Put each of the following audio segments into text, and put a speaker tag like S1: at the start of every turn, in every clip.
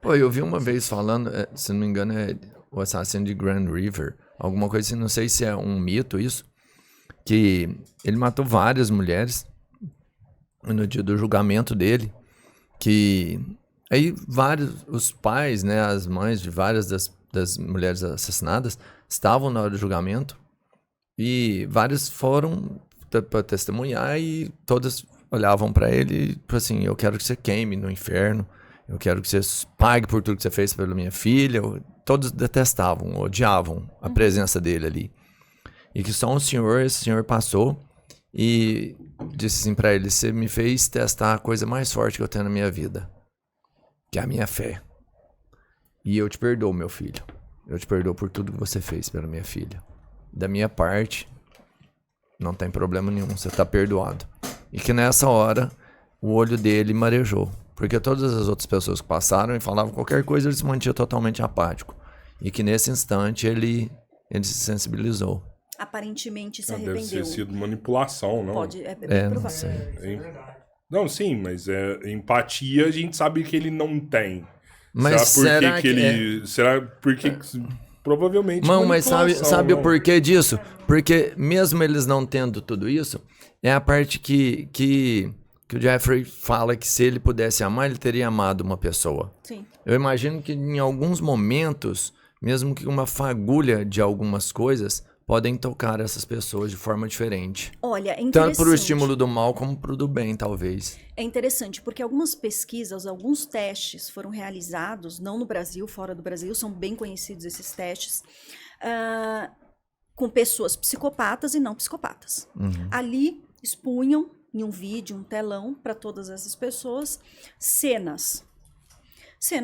S1: Pô, eu vi uma vez falando, se não me engano, é o assassino de Grand River, alguma coisa assim, não sei se é um mito isso, que ele matou várias mulheres no dia do julgamento dele, que aí os pais, né, as mães de várias das mulheres assassinadas estavam na hora do julgamento e várias foram para testemunhar e todas olhavam para ele e tipo assim, eu quero que você queime no inferno, eu quero que você pague por tudo que você fez pela minha filha. Todos detestavam, odiavam a presença dele ali. E que só esse senhor passou e disse assim pra ele, você me fez testar a coisa mais forte que eu tenho na minha vida, que é a minha fé. E eu te perdoo, meu filho. Eu te perdoo por tudo que você fez pela minha filha. Da minha parte, não tem problema nenhum, você tá perdoado. E que nessa hora, o olho dele marejou. Porque todas as outras pessoas que passaram e falavam qualquer coisa, ele se mantinha totalmente apático. E que nesse instante ele se sensibilizou.
S2: Aparentemente se
S3: Deve
S2: arrependeu.
S3: ter sido manipulação, não?
S2: Pode, é bem
S1: Não
S2: provável.
S1: sei.
S3: Não, sim, mas empatia a gente sabe que ele não tem.
S1: Mas será
S3: que ele... Será porque... Provavelmente
S1: Não, mas sabe
S3: não.
S1: o porquê disso? Porque mesmo eles não tendo tudo isso, é a parte que o Jeffrey fala que se ele pudesse amar, ele teria amado uma pessoa.
S2: Sim.
S1: Eu imagino que em alguns momentos, mesmo que uma fagulha de algumas coisas, podem tocar essas pessoas de forma diferente.
S2: Olha, é interessante.
S1: Tanto pro estímulo do mal como pro do bem, talvez.
S2: É interessante, porque algumas pesquisas, alguns testes foram realizados, não no Brasil, fora do Brasil, são bem conhecidos esses testes, com pessoas psicopatas e não psicopatas.
S1: Uhum.
S2: Ali expunham em um vídeo, um telão, para todas essas pessoas, cenas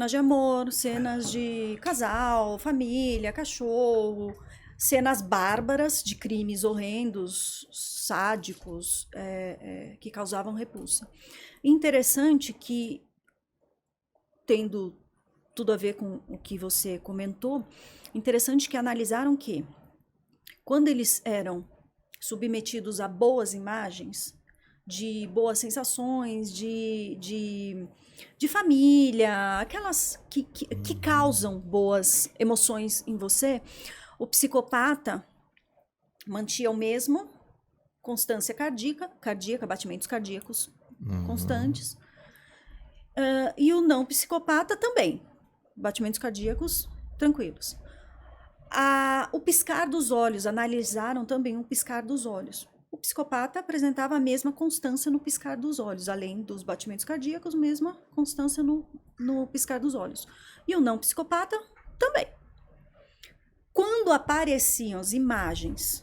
S2: de amor, cenas de casal, família, cachorro, cenas bárbaras de crimes horrendos, sádicos, que causavam repulsa. Interessante que, tendo tudo a ver com o que você comentou, interessante que analisaram que, quando eles eram submetidos a boas imagens, de boas sensações, de família, aquelas que causam boas emoções em você, o psicopata mantinha o mesmo, constância cardíaca, batimentos cardíacos constantes, e o não psicopata também, batimentos cardíacos tranquilos. O piscar dos olhos, analisaram também o piscar dos olhos. O psicopata apresentava a mesma constância no piscar dos olhos, além dos batimentos cardíacos, mesma constância no piscar dos olhos. E o não psicopata também. Quando apareciam as imagens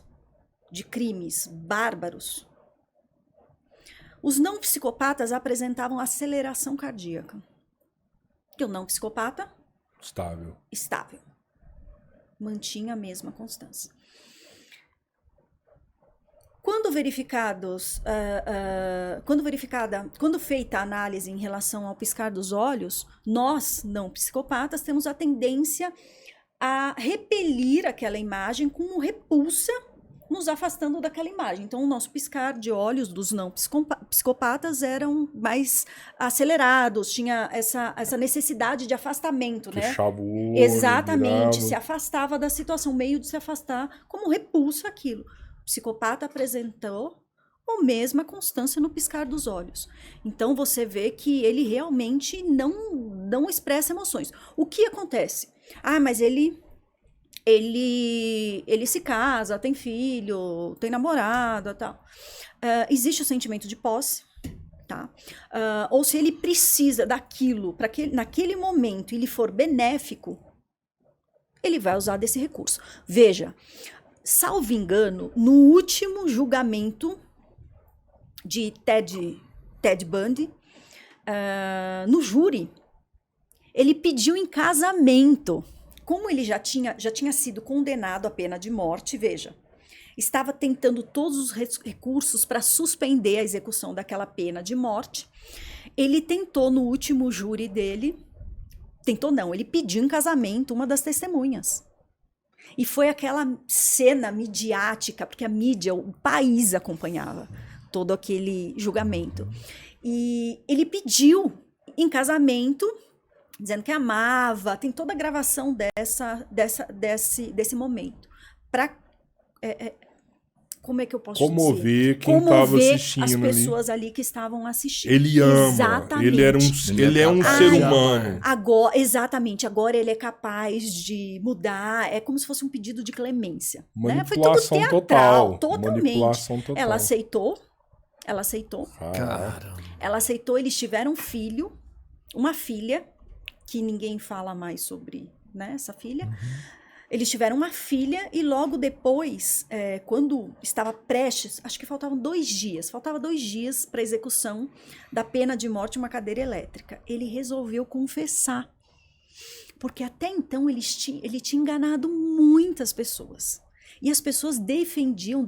S2: de crimes bárbaros, os não psicopatas apresentavam aceleração cardíaca. E o não psicopata? Estável. Mantinha a mesma constância. Quando feita a análise em relação ao piscar dos olhos, nós, não psicopatas, temos a tendência a repelir aquela imagem com repulsa, nos afastando daquela imagem. Então, o nosso piscar de olhos dos não psicopatas eram mais acelerados, tinha essa necessidade de afastamento, né?
S3: Fechava o olho,
S2: exatamente,
S3: virava.
S2: se afastava da situação, meio de se afastar, como repulsa aquilo. O psicopata apresentou a mesma constância no piscar dos olhos. Então, você vê que ele realmente não expressa emoções. O que acontece? Mas ele se casa, tem filho, tem namorada, tal. Existe o sentimento de posse, tá? Ou se ele precisa daquilo, para que naquele momento ele for benéfico, ele vai usar desse recurso. Veja, salvo engano, no último julgamento de Ted Bundy, no júri, ele pediu em casamento. Como ele já tinha sido condenado à pena de morte, veja, estava tentando todos os recursos para suspender a execução daquela pena de morte. Ele tentou no último júri dele, ele pediu em casamento uma das testemunhas. E foi aquela cena midiática, porque a mídia, o país acompanhava todo aquele julgamento. E ele pediu em casamento dizendo que amava. Tem toda a gravação desse momento. Pra, como é que eu posso dizer?
S3: Comover quem estava assistindo
S2: as
S3: ali.
S2: pessoas ali que estavam assistindo.
S3: Ele ama.
S2: Exatamente.
S3: Ele é um ser humano.
S2: Agora, exatamente. Agora ele é capaz de mudar. É como se fosse um pedido de clemência. Né? Foi tudo teatral. Totalmente.
S3: Manipulação total.
S2: Ela aceitou.
S3: Caramba.
S2: Ela aceitou. Eles tiveram um filho. Uma filha. Que ninguém fala mais sobre, né, essa filha. Eles tiveram uma filha e logo depois, quando estava prestes, acho que faltava 2 dias para execução da pena de morte, uma cadeira elétrica. Ele resolveu confessar, porque até então ele tinha enganado muitas pessoas. E as pessoas defendiam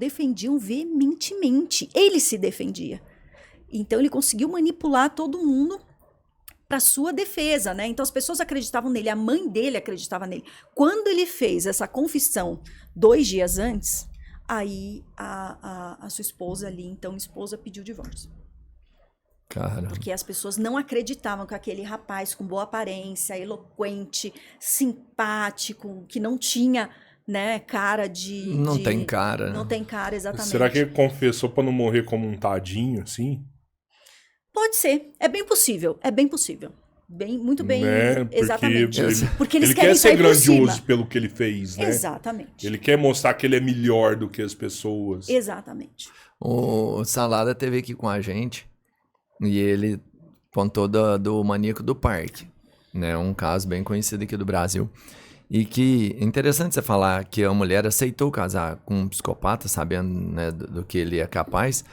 S2: veementemente. Ele se defendia. Então ele conseguiu manipular todo mundo para sua defesa, né? Então as pessoas acreditavam nele, a mãe dele acreditava nele. Quando ele fez essa confissão 2 dias antes, aí a sua esposa ali, então esposa, pediu o divórcio.
S1: Cara.
S2: Porque as pessoas não acreditavam que aquele rapaz com boa aparência, eloquente, simpático, que não tinha, né, cara de...
S1: Não tem cara.
S2: Não tem cara, exatamente.
S3: Será que ele confessou para não morrer como um tadinho, assim?
S2: Pode ser, é bem possível. Muito bem,
S3: né? Porque
S2: exatamente. Porque eles
S3: ele
S2: querem
S3: quer ser
S2: sair por
S3: grandioso
S2: cima.
S3: pelo que ele fez, né?
S2: Exatamente.
S3: Ele quer mostrar que ele é melhor do que as pessoas.
S2: Exatamente.
S1: O Salada esteve aqui com a gente e ele contou do Maníaco do Parque, né? Um caso bem conhecido aqui do Brasil. E que é interessante você falar que a mulher aceitou casar com um psicopata, sabendo, né, do que ele é capaz.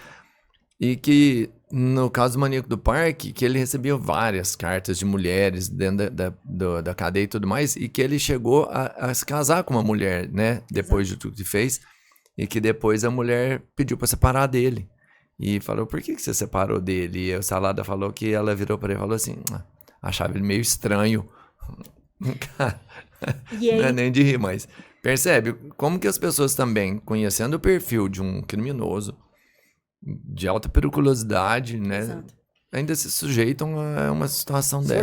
S1: E que, no caso do Maníaco do Parque, que ele recebia várias cartas de mulheres dentro da cadeia e tudo mais, e que ele chegou a se casar com uma mulher, né, depois de tudo que fez, e que depois a mulher pediu para separar dele. E falou, por que você separou dele? E o Salada falou que ela virou para ele e falou assim, achava ele meio estranho.
S2: E aí...
S1: Não é nem de rir, mas percebe como que as pessoas também, conhecendo o perfil de um criminoso, de alta periculosidade, né?
S2: Exato.
S1: Ainda se sujeitam a uma situação
S3: Será
S1: dessa.